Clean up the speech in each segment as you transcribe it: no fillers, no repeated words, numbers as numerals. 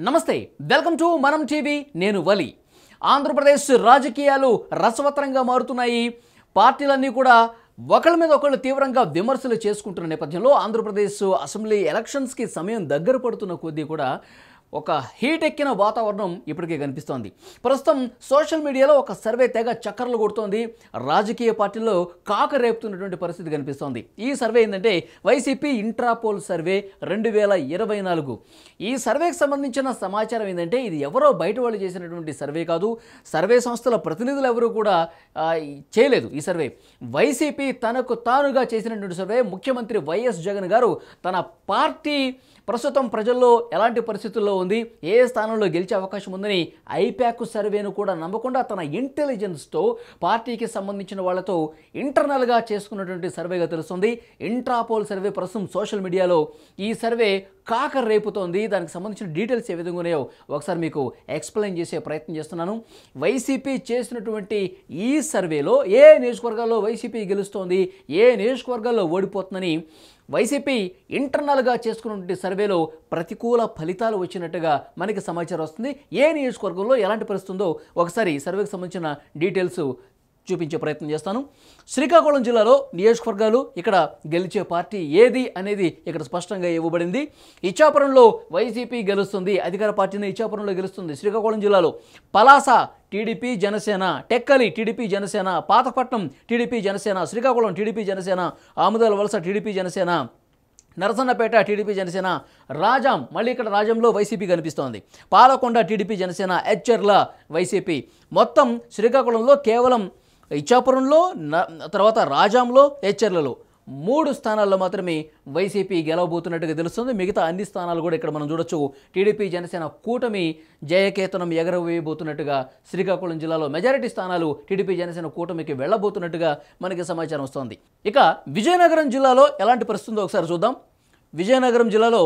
నమస్తే welcome to మనం TV నేను వలి ఆంధ్రప్రదేశ్ రాజకీయాలు రసవత్తరంగా మారుతున్నాయి పార్టీలన్నీ కూడా ఒకళ్ళ మీద ఒకళ్ళు తీవ్రంగా విమర్శలు చేసుకుంటున్న నేపథ్యంలో ఆంధ్రప్రదేశ్ అసెంబ్లీ ఎలక్షన్స్ కి సమయం దగ్గర పడుతున్న కొద్దీ కూడా ఒక హీట్ ఎక్కిన వాతావరణం ఇప్పటికే కనిపిస్తోంది ప్రస్తుతం సోషల్ మీడియాలో ఒక సర్వే తెగ చక్కర్లు కొడుతోంది రాజకీయ పార్టీల్లో కాక రేపుతున్నటువంటి పరిస్థితి కనిపిస్తోంది ఈ సర్వే ఏంటంటే వైసీపీ ఇంట్రాపోల్ సర్వే 2024 ఈ సర్వేకి సంబంధించిన సమాచారం ఏంటంటే ఇది ఎవరో బయట వాళ్ళు చేసినటువంటి సర్వే కాదు సర్వే సంస్థల ప్రతినిధులు ఎవరు కూడా చేయలేదు ఈ సర్వే వైసీపీ తనకు తానుగా చేసినటువంటి సర్వే ముఖ్యమంత్రి వైఎస్ జగన్ గారు తన పార్టీ ప్రస్తుతం ప్రజల్లో ఎలాంటి పరిస్థితుల్లో ఉంది ఏ స్థానంలో గెలిచే అవకాశం ఉందని ఐపాక్ సర్వేను కూడా నమ్మకుండా తన ఇంటెలిజెన్స్తో పార్టీకి సంబంధించిన వాళ్ళతో ఇంటర్నల్గా చేసుకున్నటువంటి సర్వేగా తెలుస్తుంది ఇంట్రాపోల్ సర్వే ప్రస్తుతం సోషల్ మీడియాలో ఈ సర్వే కాక రేపుతోంది దానికి సంబంధించిన డీటెయిల్స్ ఏ విధంగా ఉన్నాయో ఒకసారి మీకు ఎక్స్ప్లెయిన్ చేసే ప్రయత్నం చేస్తున్నాను వైసీపీ చేసినటువంటి ఈ సర్వేలో ఏ నియోజకవర్గాల్లో వైసీపీ గెలుస్తోంది ఏ నియోజకవర్గాల్లో ఓడిపోతుందని వైసీపీ ఇంటర్నల్గా చేసుకున్నటువంటి సర్వేలో ప్రతికూల ఫలితాలు వచ్చినట్టుగా మనకి సమాచారం వస్తుంది ఏ నియోజకవర్గంలో ఎలాంటి పరిస్థితి ఉందో ఒకసారి సర్వేకి సంబంధించిన డీటెయిల్స్ చూపించే ప్రయత్నం చేస్తాను శ్రీకాకుళం జిల్లాలో నియోజకవర్గాలు ఇక్కడ గెలిచే పార్టీ ఏది అనేది ఇక్కడ స్పష్టంగా ఇవ్వబడింది ఇచ్చాపురంలో వైసీపీ గెలుస్తుంది అధికార పార్టీని ఇచ్చాపురంలో గెలుస్తుంది శ్రీకాకుళం జిల్లాలో Palasa TDP Janasena Tekkali TDP Janasena Pathapatnam TDP Janasena Srikakulam TDP Janasena Amudalavalasa TDP Janasena Narasannapeta TDP Janasena Rajam మళ్ళీ ఇక్కడ రాజంలో వైసీపీ కనిపిస్తోంది పాలకొండ టీడీపీ జనసేన ఎచ్చెర్ల వైసీపీ మొత్తం శ్రీకాకుళంలో కేవలం ఇచ్చాపురంలో తర్వాత రాజాంలో ఎచ్చెర్లలో 3 స్థానాల్లో మాత్రమే వైసీపీ గెలవబోతున్నట్టుగా తెలుస్తుంది మిగతా అన్ని స్థానాలు కూడా ఇక్కడ మనం చూడొచ్చు టీడీపీ జనసేన కూటమి జయకేతనం ఎగరవేయబోతున్నట్టుగా శ్రీకాకుళం జిల్లాలో మెజారిటీ స్థానాలు టీడీపీ జనసేన కూటమికి వెళ్ళబోతున్నట్టుగా మనకి సమాచారం వస్తోంది ఇక విజయనగరం జిల్లాలో ఎలాంటి పరిస్థితి ఉందో ఒకసారి చూద్దాం విజయనగరం జిల్లాలో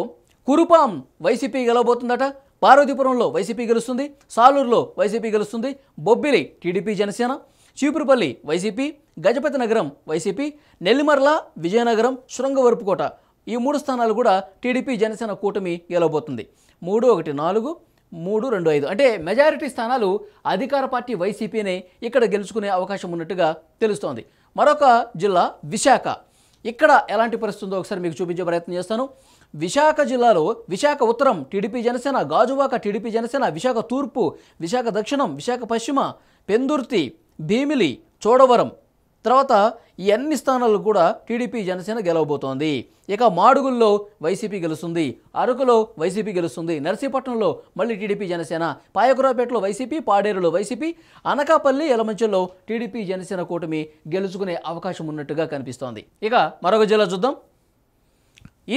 కురుపాం వైసీపీ గెలవబోతుందట పార్వతీపురంలో వైసీపీ గెలుస్తుంది సాలూరులో వైసీపీ గెలుస్తుంది బొబ్బిలి టీడీపీ జనసేన చీపురుపల్లి వైసీపీ గజపతి నగరం వైసీపీ నెల్లిమర్ల విజయనగరం శృంగవరపుకోట ఈ 3 స్థానాలు కూడా టీడీపీ జనసేన కూటమి గెలవబోతుంది 3, 1, 4, 3, 2, 5 అంటే మెజారిటీ స్థానాలు అధికార పార్టీ వైసీపీనే ఇక్కడ గెలుచుకునే అవకాశం ఉన్నట్టుగా తెలుస్తోంది మరొక జిల్లా విశాఖ ఇక్కడ ఎలాంటి పరిస్థితి ఉందో ఒకసారి మీకు చూపించే ప్రయత్నం చేస్తాను విశాఖ జిల్లాలో విశాఖ ఉత్తరం టీడీపీ జనసేన గాజువాక టీడీపీ జనసేన విశాఖ తూర్పు విశాఖ దక్షిణం విశాఖ పశ్చిమ పెందుర్తి భీమిలి చోడవరం తర్వాత ఈ అన్ని స్థానాలు కూడా టీడీపీ జనసేన గెలవబోతోంది ఇక మాడుగుల్లో వైసీపీ గెలుస్తుంది అరకులో వైసీపీ గెలుస్తుంది నర్సీపట్నంలో మళ్ళీ టీడీపీ జనసేన పాయకురాపేటలో వైసీపీ పాడేరులో వైసీపీ అనకాపల్లి యలమంచిలో టీడీపీ జనసేన కూటమి గెలుచుకునే అవకాశం ఉన్నట్టుగా కనిపిస్తోంది ఇక మరొక జిల్లా చూద్దాం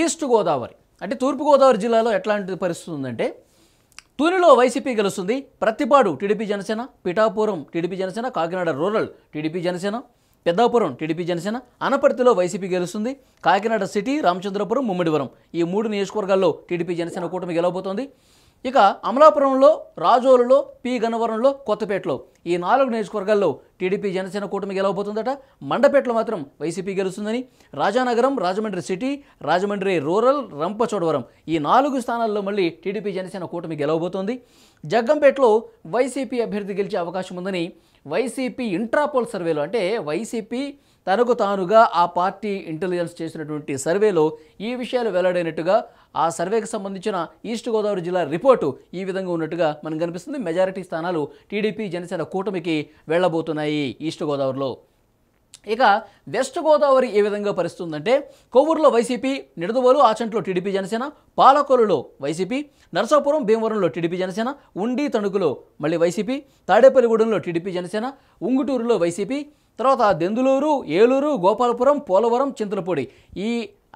ఈస్ట్ గోదావరి అంటే తూర్పుగోదావరి జిల్లాలో ఎట్లాంటి పరిస్థితి ఉందంటే తూనిలో వైసీపీ గెలుస్తుంది Prathipadu TDP Janasena Pithapuram TDP Janasena Kakinada rural TDP Janasena Peddapuram TDP Janasena అనపర్తిలో వైసీపీ గెలుస్తుంది కాకినాడ సిటీ రామచంద్రపురం ముమ్మిడివరం ఈ 3 నియోజకవర్గాల్లో టీడీపీ జనసేన కూటమి గెలవబోతోంది ఇక అమలాపురంలో రాజోలులో పి గన్నవరంలో కొత్తపేటలో ఈ 4 నియోజకవర్గాల్లో టీడీపీ జనసేన కూటమి గెలవబోతుందట మండపేటలో మాత్రం వైసీపీ గెలుస్తుందని రాజానగరం రాజమండ్రి సిటీ రాజమండ్రి రూరల్ రంపచోడవరం ఈ 4 స్థానాల్లో మళ్ళీ టీడీపీ జనసేన కూటమి గెలవబోతోంది జగ్గంపేటలో వైసీపీ అభ్యర్థి గెలిచే అవకాశం ఉందని వైసీపీ ఇంట్రాపోల్ సర్వేలో అంటే వైసీపీ తనకు తానుగా ఆ పార్టీ ఇంటెలిజెన్స్ చేసినటువంటి సర్వేలో ఈ విషయాలు వెల్లడైనట్టుగా ఆ సర్వేకి సంబంధించిన ఈస్ట్ గోదావరి జిల్లా రిపోర్టు ఈ విధంగా ఉన్నట్టుగా మనకు కనిపిస్తుంది మెజారిటీ స్థానాలు టీడీపీ జనసేన కూటమికి వెళ్ళబోతున్నాయి ఈస్ట్ గోదావరిలో ఇక వెస్ట్ గోదావరి ఏ విధంగా పరిస్థితుందంటే కొవ్వూరులో వైసీపీ నిడదవోలు ఆచంట్లో టీడీపీ జనసేన పాలకొల్లులో వైసీపీ నరసాపురం భీమవరంలో టీడీపీ జనసేన ఉండి తణుకులో మళ్ళీ వైసీపీ తాడేపల్లిగూడెంలో టీడీపీ జనసేన ఉంగుటూరులో వైసీపీ తర్వాత దెందులూరు ఏలూరు గోపాలపురం పోలవరం చింతలపూడి ఈ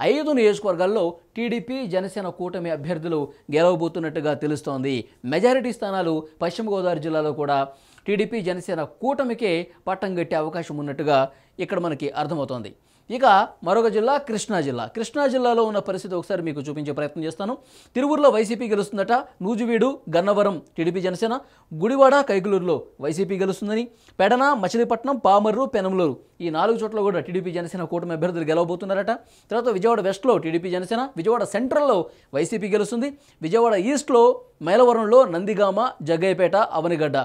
5 నియోజకవర్గాల్లో టీడీపీ జనసేన కూటమి అభ్యర్థులు గెలవబోతున్నట్టుగా తెలుస్తోంది మెజారిటీ స్థానాలు పశ్చిమ గోదావరి జిల్లాలో కూడా టీడీపీ జనసేన కూటమికే పట్టం కట్టే అవకాశం ఉన్నట్టుగా ఇక్కడ మనకి అర్థమవుతోంది ఇక మరొక జిల్లా కృష్ణా జిల్లా. కృష్ణా జిల్లాలో ఉన్న పరిస్థితి ఒకసారి మీకు చూపించే ప్రయత్నం చేస్తాను. తిరువూరులో వైసీపీ గెలుస్తుందట. నూజివీడు, గన్నవరం టీడీపీ జనసేన, గుడివాడ, కైకులూరులో వైసీపీ గెలుస్తుందని, పెడన, మచిలీపట్నం, పామర్రు, పెనమలూరు ఈ 4 చోట్ల కూడా టీడీపీ జనసేన కూటమి అభ్యర్థులు గెలవబోతున్నారట. తర్వాత విజయవాడ వెస్ట్లో టీడీపీ జనసేన, విజయవాడ సెంట్రల్లో వైసీపీ గెలుస్తుంది, విజయవాడ ఈస్ట్లో మైలవరంలో నందిగామ, జగ్గయ్యపేట, అవనిగడ్డ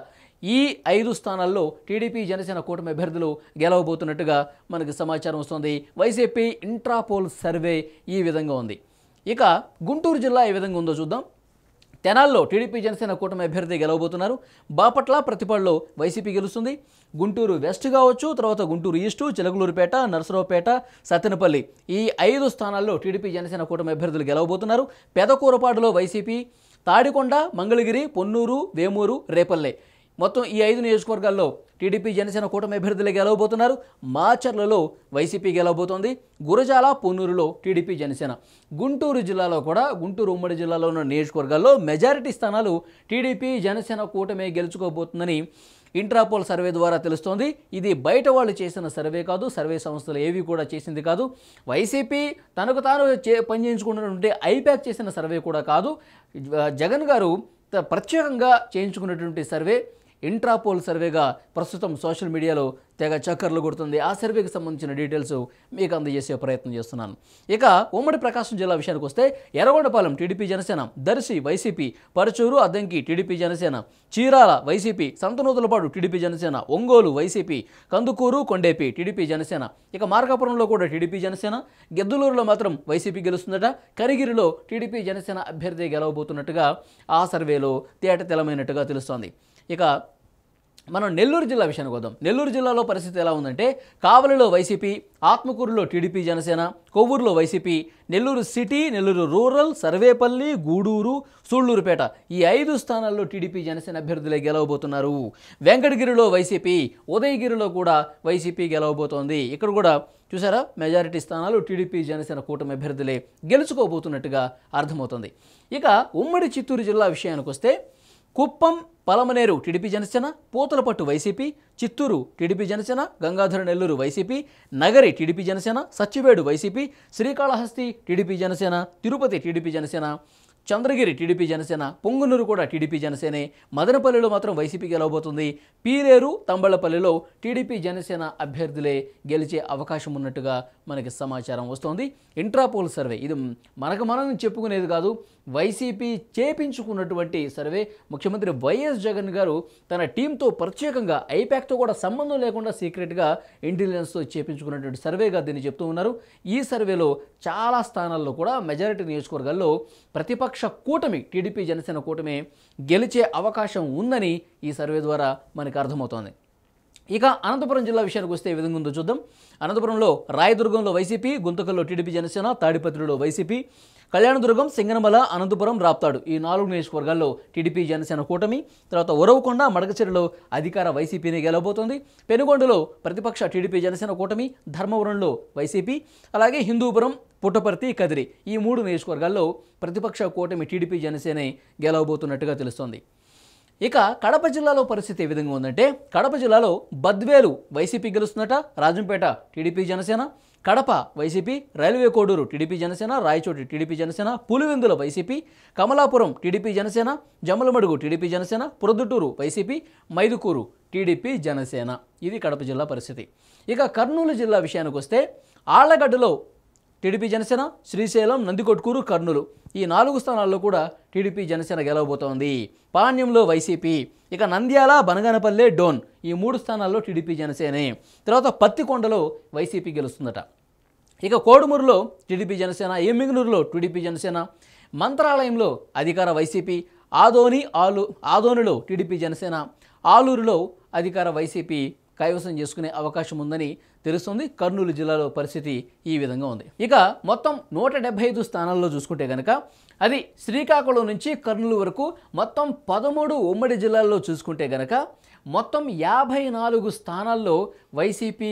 ఈ 5 స్థానాల్లో టీడీపీ జనసేన కూటమి అభ్యర్థులు గెలవబోతున్నట్టుగా మనకి సమాచారం వస్తుంది. వైసీపీ ఇంట్రాపోల్ సర్వే ఈ విధంగా ఉంది. ఇక గుంటూరు జిల్లా ఏ విధంగా ఉందో చూద్దాం. తెనాల్లో టీడీపీ జనసేన కూటమి అభ్యర్థి గెలవబోతున్నారు. బాపట్ల, ప్రతిపాడులో వైసీపీ గెలుస్తుంది. గుంటూరు వెస్ట్ కావచ్చు, తర్వాత గుంటూరు ఈస్టు, చిలకలూరుపేట, నరసరావుపేట, సత్తెనపల్లి ఈ 5 స్థానాల్లో టీడీపీ జనసేన కూటమి అభ్యర్థులు గెలవబోతున్నారు. పెదకూరపాడులో వైసీపీ, తాడికొండ, మంగళగిరి, పొన్నూరు, వేమూరు, రేపల్లె మొత్తం ఈ 5 నియోజకవర్గాల్లో టీడీపీ జనసేన కూటమి అభ్యర్థులు గెలవబోతున్నారు. మాచర్లలో వైసీపీ గెలవబోతోంది. గురజాల, పొన్నూరులో టీడీపీ జనసేన. గుంటూరు జిల్లాలో కూడా, గుంటూరు ఉమ్మడి జిల్లాలో ఉన్న నియోజకవర్గాల్లో మెజారిటీ స్థానాలు టీడీపీ జనసేన కూటమి గెలుచుకోబోతుందని ఇంట్రాపోల్ సర్వే ద్వారా తెలుస్తోంది. ఇది బయట వాళ్ళు చేసిన సర్వే కాదు, సర్వే సంస్థలు ఏవి కూడా చేసింది కాదు. వైసీపీ తనకు తాను పనిచేయించుకున్నటువంటి ఐప్యాక్ చేసిన సర్వే కూడా కాదు. జగన్ గారు ప్రత్యేకంగా చేయించుకున్నటువంటి సర్వే ఇంట్రాపోల్ సర్వేగా ప్రస్తుతం సోషల్ మీడియాలో తెగ చక్కర్లు కొడుతుంది. ఆ సర్వేకి సంబంధించిన డీటెయిల్స్ మీకు అందజేసే ప్రయత్నం చేస్తున్నాను. ఇక ఉమ్మడి ప్రకాశం జిల్లా విషయానికి వస్తే Yerragondapalem TDP Janasena, Darsi YCP, Parchur, Addanki TDP Janasena, Chirala YCP, Santhanuthalapadu TDP Janasena, Ongole YCP, Kandukur, Kondapi TDP Janasena. ఇక మార్కాపురంలో కూడా టీడీపీ జనసేన, గిద్దలూరులో మాత్రం వైసీపీ గెలుస్తుందట. కరిగిరిలో టీడీపీ జనసేన అభ్యర్థి గెలవబోతున్నట్టుగా ఆ సర్వేలో తేటతెల్లమైనట్టుగా తెలుస్తోంది. ఇక మనం నెల్లూరు జిల్లా విషయానికి వద్దాం. నెల్లూరు జిల్లాలో పరిస్థితి ఎలా ఉందంటే, కావలిలో వైసీపీ, ఆత్మకూరులో టీడీపీ జనసేన, కొవ్వూరులో YCP, Nellore city, Nellore rural, Sarvepalli, Gudur, Sullurpeta ఈ 5 స్థానాల్లో టీడీపీ జనసేన అభ్యర్థులే గెలవబోతున్నారు. వెంకటగిరిలో వైసీపీ, ఉదయగిరిలో కూడా వైసీపీ గెలవబోతోంది. ఇక్కడ కూడా చూసారా, మెజారిటీ స్థానాలు టీడీపీ జనసేన కూటమి అభ్యర్థులే గెలుచుకోబోతున్నట్టుగా అర్థమవుతుంది. ఇక ఉమ్మడి చిత్తూరు జిల్లా విషయానికి వస్తే, Kuppam, Palamaner TDP Janasena, Puthalapattu YCP, Chittoor TDP Janasena, Gangadhara Nellore YCP, Nagari TDP Janasena, Sathyavedu YCP, Srikalahasti TDP Janasena, Tirupati TDP Janasena, Chandragiri TDP Janasena, Punganur కూడా టీడీపీ జనసేనే, మదనపల్లిలో మాత్రం వైసీపీ గెలవబోతుంది. పీలేరు, తంబళ్లపల్లిలో టీడీపీ జనసేన అభ్యర్థులే గెలిచే అవకాశం ఉన్నట్టుగా మనకి సమాచారం వస్తోంది. ఇంట్రాపోల్ సర్వే ఇది మనం చెప్పుకునేది కాదు, వైసీపీ చేపించుకున్నటువంటి సర్వే. ముఖ్యమంత్రి వైఎస్ జగన్ గారు తన టీంతో ప్రత్యేకంగా ఐప్యాక్తో కూడా సంబంధం లేకుండా సీక్రెట్గా ఇంటెలిజెన్స్తో చేపించుకున్నటువంటి సర్వేగా దీన్ని చెప్తూ ఉన్నారు. ఈ సర్వేలో చాలా స్థానాల్లో కూడా మెజారిటీ నియోజకవర్గాల్లో ప్రతిపక్ష కూటమి, టీడీపీ జనసేన కూటమి గెలిచే అవకాశం ఉందని ఈ సర్వే ద్వారా మనకు అర్థమవుతోంది. ఇక అనంతపురం జిల్లా విషయానికి వస్తే ఏ విధంగా ఉందో చూద్దాం. అనంతపురంలో రాయదుర్గంలో వైసీపీ, గుంతకల్లో టీడీపీ జనసేన, తాడిపత్రిలో వైసీపీ, కళ్యాణదుర్గం, సింగనమల, అనంతపురం, రాప్తాడు ఈ 4 నియోజకవర్గాల్లో టీడీపీ జనసేన కూటమి. తర్వాత ఉరవకొండ, మడకచెరులో అధికార వైసీపీని గెలవబోతోంది. పెనుగొండలో ప్రతిపక్ష టీడీపీ జనసేన కూటమి, ధర్మవరంలో వైసీపీ, అలాగే హిందూపురం, పుట్టపర్తి, కదిరి ఈ 3 నియోజకవర్గాల్లో ప్రతిపక్ష కూటమి టీడీపీ జనసేనే గెలవబోతున్నట్టుగా తెలుస్తోంది. ఇక కడప జిల్లాలో పరిస్థితి ఏ విధంగా ఉందంటే, కడప జిల్లాలో బద్వేలు వైసీపీ గెలుస్తుందట, Rajampet TDP Janasena, Kadapa YCP, railway Koduru TDP Janasena, Rayachoti TDP Janasena, Pulivendula YCP, Kamalapuram TDP Janasena, Jammalamadugu TDP Janasena, Proddatur YCP, Mydukur TDP Janasena. ఇది కడప జిల్లా పరిస్థితి. ఇక కర్నూలు జిల్లా విషయానికి వస్తే, ఆళ్లగడ్డలో టీడీపీ జనసేన, శ్రీశైలం, నందికొట్కూరు, కర్నూలు ఈ 4 స్థానాల్లో కూడా టీడీపీ జనసేన గెలవబోతోంది. పాణ్యంలో వైసీపీ, ఇక నంద్యాల, బనగానపల్లె, డోన్ ఈ 3 స్థానాల్లో టీడీపీ జనసేనే. తర్వాత పత్తికొండలో వైసీపీ గెలుస్తుందట. ఇక కోడుమూరులో టీడీపీ జనసేన, ఎమ్మిగనూరులో టీడీపీ జనసేన, మంత్రాలయంలో అధికార వైసీపీ, ఆదోనిలో టీడీపీ జనసేన, ఆలూరులో అధికార వైసీపీ కైవసం చేసుకునే అవకాశం ఉందని తెలుస్తుంది. కర్నూలు జిల్లాలో పరిస్థితి ఈ విధంగా ఉంది. ఇక మొత్తం 175 స్థానాల్లో చూసుకుంటే కనుక, అది శ్రీకాకుళం నుంచి కర్నూలు వరకు మొత్తం 13 ఉమ్మడి జిల్లాల్లో చూసుకుంటే కనుక, మొత్తం 54 స్థానాల్లో వైసీపీ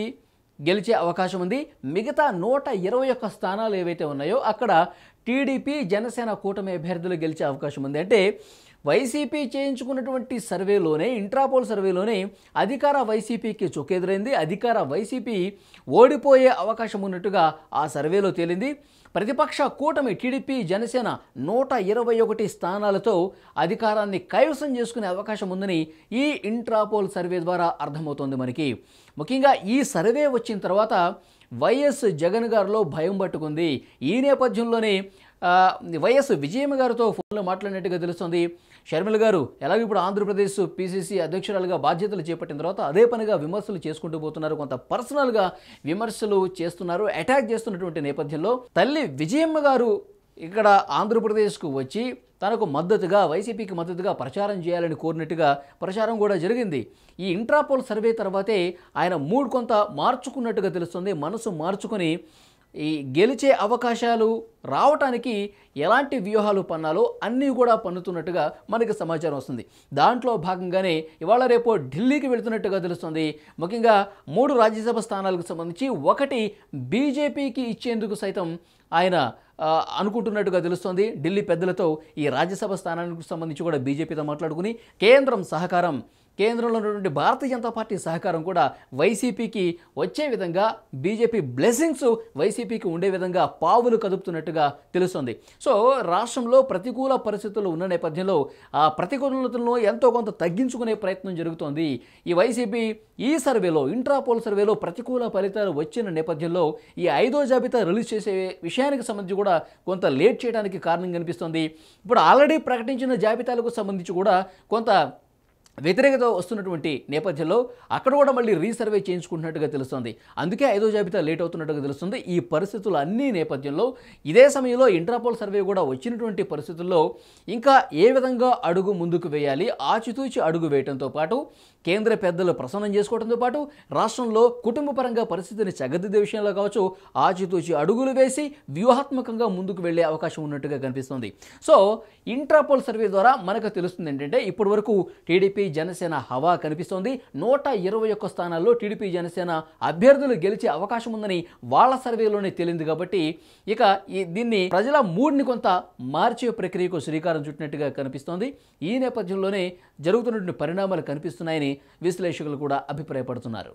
గెలిచే అవకాశం ఉంది. మిగతా 121 స్థానాలు ఏవైతే ఉన్నాయో అక్కడ టీడీపీ జనసేన కూటమి అభ్యర్థులు గెలిచే అవకాశం ఉంది. అంటే వైసీపీ చేయించుకున్నటువంటి సర్వేలోనే, ఇంట్రాపోల్ సర్వేలోనే అధికార వైసీపీకి చొక్కెదురైంది. అధికార వైసీపీ ఓడిపోయే అవకాశం ఉన్నట్టుగా ఆ సర్వేలో తేలింది. ప్రతిపక్ష కూటమి టీడీపీ జనసేన 121 స్థానాలతో అధికారాన్ని కైవసం చేసుకునే అవకాశం ఉందని ఈ ఇంట్రాపోల్ సర్వే ద్వారా అర్థమవుతోంది మనకి. ముఖ్యంగా ఈ సర్వే వచ్చిన తర్వాత వైఎస్ జగన్ గారిలో భయం పట్టుకుంది. ఈ నేపథ్యంలోనే వైఎస్ విజయమ్మ గారితో ఫోన్లో మాట్లాడినట్టుగా తెలుస్తుంది. షర్మిల గారు ఎలాగో ఇప్పుడు ఆంధ్రప్రదేశ్ పీసీసీ అధ్యక్షురాలుగా బాధ్యతలు చేపట్టిన తర్వాత అదే పనిగా విమర్శలు చేసుకుంటూ పోతున్నారు. కొంత పర్సనల్గా విమర్శలు చేస్తున్నారు, అటాక్ చేస్తున్నటువంటి నేపథ్యంలో తల్లి విజయమ్మ గారు ఇక్కడ ఆంధ్రప్రదేశ్కు వచ్చి తనకు మద్దతుగా, వైసీపీకి మద్దతుగా ప్రచారం చేయాలని కోరినట్టుగా ప్రచారం కూడా జరిగింది. ఈ ఇంట్రాపోల్ సర్వే తర్వాతే ఆయన మూడ్ కొంత మార్చుకున్నట్టుగా తెలుస్తుంది. మనసు మార్చుకొని ఈ గెలిచే అవకాశాలు రావటానికి ఎలాంటి వ్యూహాలు పన్నాలో అన్నీ కూడా పన్నుతున్నట్టుగా మనకి సమాచారం వస్తుంది. దాంట్లో భాగంగానే ఇవాళ రేపు ఢిల్లీకి వెళుతున్నట్టుగా తెలుస్తుంది. ముఖ్యంగా 3 రాజ్యసభ స్థానాలకు సంబంధించి 1 బీజేపీకి ఇచ్చేందుకు సైతం ఆయన అనుకుంటున్నట్టుగా తెలుస్తోంది. ఢిల్లీ పెద్దలతో ఈ రాజ్యసభ స్థానానికి సంబంధించి కూడా బీజేపీతో మాట్లాడుకుని కేంద్రంలో ఉన్నటువంటి భారతీయ జనతా పార్టీ సహకారం కూడా వైసీపీకి వచ్చే విధంగా, బీజేపీ బ్లెస్సింగ్స్ వైసీపీకి ఉండే విధంగా పావులు కదుపుతున్నట్టుగా తెలుస్తుంది. సో రాష్ట్రంలో ప్రతికూల పరిస్థితులు ఉన్న నేపథ్యంలో ఆ ప్రతికూలతలను ఎంతో కొంత తగ్గించుకునే ప్రయత్నం జరుగుతోంది. ఈ వైసీపీ ఈ సర్వేలో, ఇంట్రాపోల్ సర్వేలో ప్రతికూల ఫలితాలు వచ్చిన నేపథ్యంలో ఈ 5వ జాబితా రిలీజ్ చేసే విషయానికి సంబంధించి కూడా కొంత లేట్ చేయడానికి కారణం కనిపిస్తుంది. ఇప్పుడు ఆల్రెడీ ప్రకటించిన జాబితాలకు సంబంధించి కూడా కొంత వ్యతిరేకత వస్తున్నటువంటి నేపథ్యంలో అక్కడ కూడా మళ్ళీ రీసర్వే చేయించుకుంటున్నట్టుగా తెలుస్తుంది. అందుకే 5వ జాబితా లేట్ అవుతున్నట్టుగా తెలుస్తుంది. ఈ పరిస్థితులు అన్ని నేపథ్యంలో ఇదే సమయంలో ఇంట్రాపోల్ సర్వే కూడా వచ్చినటువంటి పరిస్థితుల్లో ఇంకా ఏ విధంగా అడుగు ముందుకు వేయాలి, ఆచితూచి అడుగు వేయడంతో పాటు కేంద్ర పెద్దలు ప్రసన్నం చేసుకోవడంతో పాటు రాష్ట్రంలో కుటుంబపరంగా పరిస్థితిని చక్కదిద్దే విషయంలో కావచ్చు ఆచితూచి అడుగులు వేసి వ్యూహాత్మకంగా ముందుకు వెళ్లే అవకాశం ఉన్నట్టుగా కనిపిస్తుంది. సో ఇంట్రాపోల్ సర్వే ద్వారా మనకు తెలుస్తుంది ఏంటంటే ఇప్పటి వరకు టీడీపీ జనసేన హవా కనిపిస్తోంది. 121 స్థానాల్లో టీడీపీ జనసేన అభ్యర్థులు గెలిచే అవకాశం ఉందని వాళ్ళ సర్వేలోనే తేలింది. కాబట్టి ఇక దీన్ని ప్రజల మూడ్ని కొంత మార్చే ప్రక్రియకు శ్రీకారం చుట్టినట్టుగా కనిపిస్తోంది. ఈ నేపథ్యంలోనే జరుగుతున్నటువంటి పరిణామాలు కనిపిస్తున్నాయని విశ్లేషకులు కూడా అభిప్రాయపడుతున్నారు.